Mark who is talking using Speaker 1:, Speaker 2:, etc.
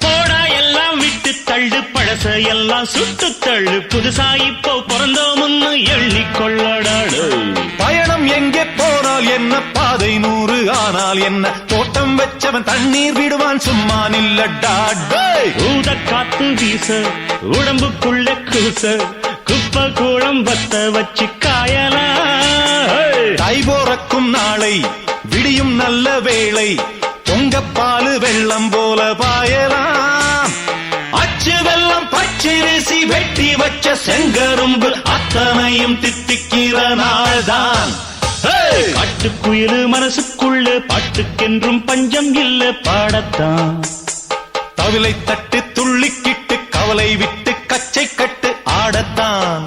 Speaker 1: போடா எல்லாம் விட்டு தள்ளு பழச எல்லாம் சுட்டு தள்ளு புதுசா இப்போ பிறந்தோம்னு எண்ணிக்கொள்ளடாடு
Speaker 2: பயணம் எங்கே போனால் என்ன பாதை 100 ஆனால் என்ன தோட்டம் வச்சவன் தண்ணீர் விடுவான் சும்மா நில்லடா
Speaker 1: ஊத காத்து வீச உடம்புக்குள்ள கூச குப்பை கூளம் வத்த வச்சு காயலாம்
Speaker 2: தை போறக்கும் நாளை விடியும் நல்ல வேளை பொங்கப்பாலு வெள்ளம் போல பாயலாம் அச்சு வெள்ளம் பச்சரிசி வெட்டி வச்ச செங்கரும்பு அத்தனையும் தித்திக்கிற நாள்தான்
Speaker 1: காட்டுக்குயிலு மனசுக்குள்ள பாட்டுக்கென்றும் பஞ்சம் இல்ல பாடத்தான்
Speaker 2: தவிலை தட்டு துள்ளிக்கிட்டு கவலை விட்டு கச்சை கட்டு ஆடத்தான்